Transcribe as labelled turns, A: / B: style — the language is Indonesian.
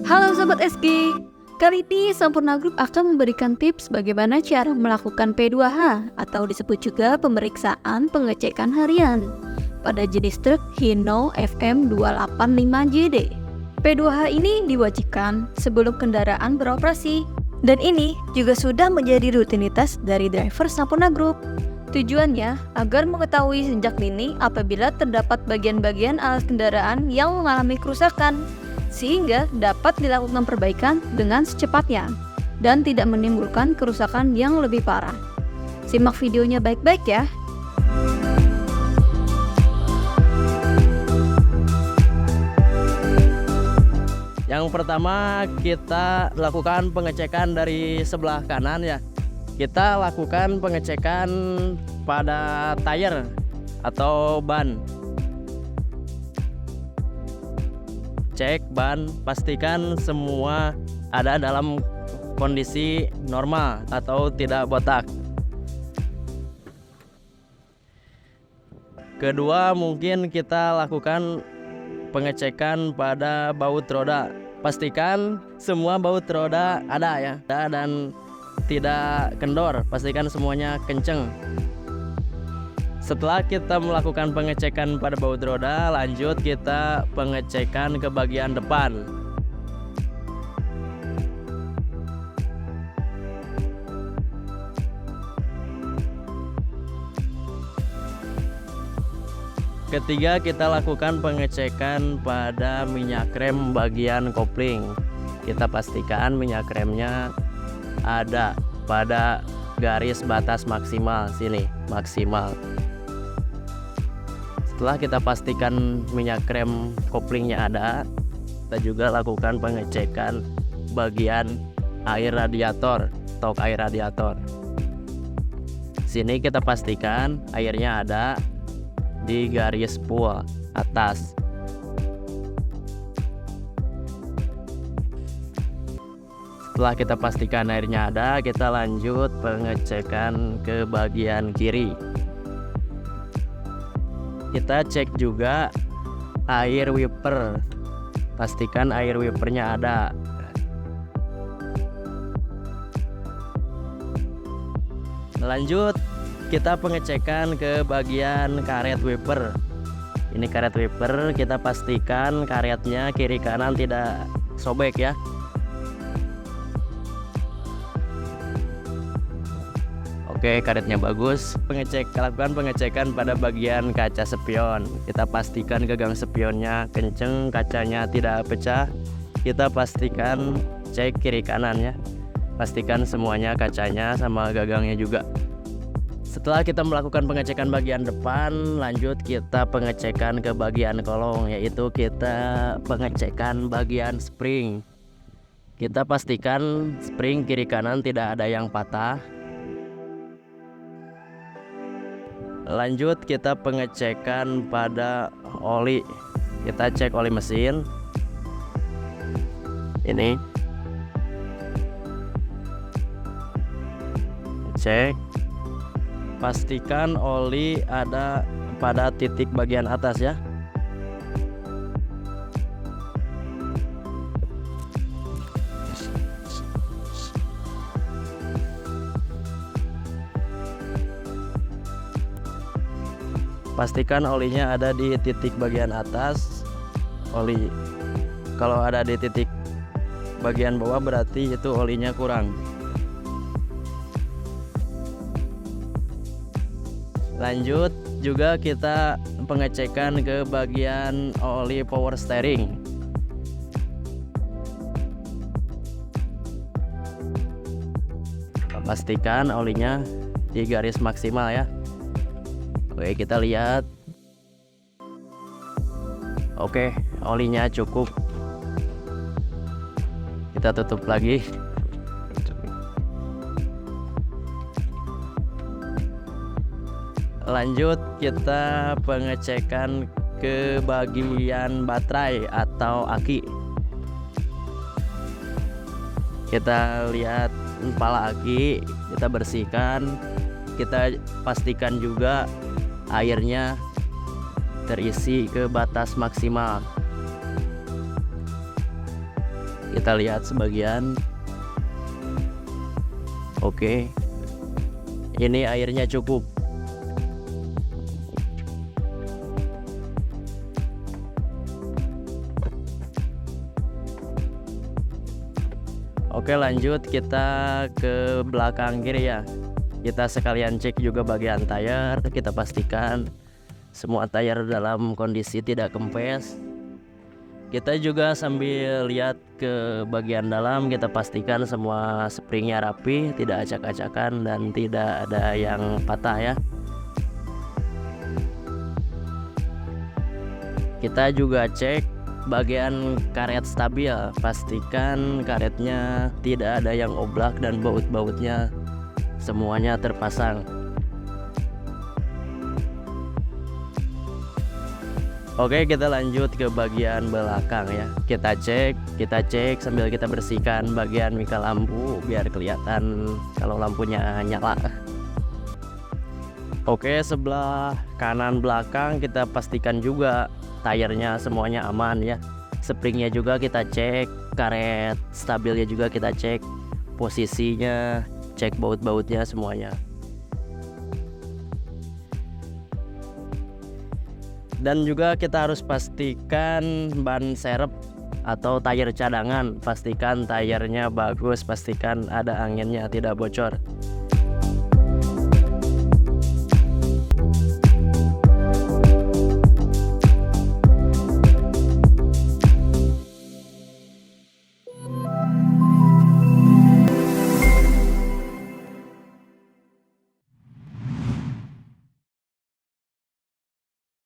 A: Halo Sobat SG, kali ini Sampurna Group akan memberikan tips bagaimana cara melakukan P2H atau disebut juga pemeriksaan pengecekan harian pada jenis truk Hino FM 285JD. P2H ini diwajibkan sebelum kendaraan beroperasi dan ini juga sudah menjadi rutinitas dari driver Sampurna Group. Tujuannya agar mengetahui sejak dini apabila terdapat bagian-bagian alat kendaraan yang mengalami kerusakan, sehingga dapat dilakukan perbaikan dengan secepatnya dan tidak menimbulkan kerusakan yang lebih parah. Simak videonya baik-baik ya.
B: Yang pertama kita lakukan pengecekan dari sebelah kanan ya. Kita lakukan pengecekan pada tire atau ban. Cek ban, pastikan semua ada dalam kondisi normal atau tidak botak. Kedua, mungkin kita lakukan pengecekan pada baut roda. Pastikan semua baut roda ada ya, dan tidak kendor, pastikan semuanya kenceng. Setelah kita melakukan pengecekan pada baut roda, lanjut kita pengecekan ke bagian depan. Ketiga, kita lakukan pengecekan pada minyak rem bagian kopling. Kita pastikan minyak remnya ada pada garis batas maksimal sini, maksimal. Setelah kita pastikan minyak rem koplingnya ada, kita juga lakukan pengecekan bagian air radiator, stok air radiator. Sini kita pastikan airnya ada di garis spool atas. Setelah kita pastikan airnya ada, kita lanjut pengecekan ke bagian kiri. Kita cek juga air wiper, pastikan air wipernya ada. Lanjut kita pengecekan ke bagian karet wiper. Ini karet wiper, kita pastikan karetnya kiri kanan tidak sobek ya. Oke, karetnya bagus. Lakukan pengecekan pada bagian kaca spion. Kita pastikan gagang spionnya kenceng, kacanya tidak pecah. Kita pastikan cek kiri kanan ya. Pastikan semuanya, kacanya sama gagangnya juga. Setelah kita melakukan pengecekan bagian depan, lanjut kita pengecekan ke bagian kolong, yaitu kita pengecekan bagian spring. Kita pastikan spring kiri kanan tidak ada yang patah. Lanjut kita pengecekan pada oli. Kita cek oli mesin. Ini cek, pastikan oli ada pada titik bagian atas ya. Pastikan olinya ada di titik bagian atas. Oli kalau ada di titik bagian bawah berarti itu olinya kurang. Lanjut juga kita pengecekan ke bagian oli power steering. Pastikan olinya di garis maksimal ya. Oke, kita lihat. Oke, olinya cukup. Kita tutup lagi. Lanjut kita pengecekan ke bagian baterai atau aki. Kita lihat kepala aki, kita bersihkan. Kita pastikan juga airnya terisi ke batas maksimal. Kita lihat sebagian. Oke, ini airnya cukup. Oke, lanjut kita ke belakang kiri ya. Kita sekalian cek juga bagian tayar. Kita pastikan semua tayar dalam kondisi tidak kempes. Kita juga sambil lihat ke bagian dalam. Kita pastikan semua springnya rapi, tidak acak-acakan dan tidak ada yang patah ya. Kita juga cek bagian karet stabil, pastikan karetnya tidak ada yang oblak dan baut-bautnya semuanya terpasang. Oke, kita lanjut ke bagian belakang ya. Kita cek sambil kita bersihkan bagian mika lampu biar kelihatan kalau lampunya nyala. Oke, sebelah kanan belakang kita pastikan juga tayarnya semuanya aman ya. Springnya juga kita cek, karet stabilnya juga kita cek, posisinya, cek baut-bautnya semuanya. Dan juga kita harus pastikan ban serep atau tayar cadangan, pastikan tayarnya bagus, pastikan ada anginnya tidak bocor.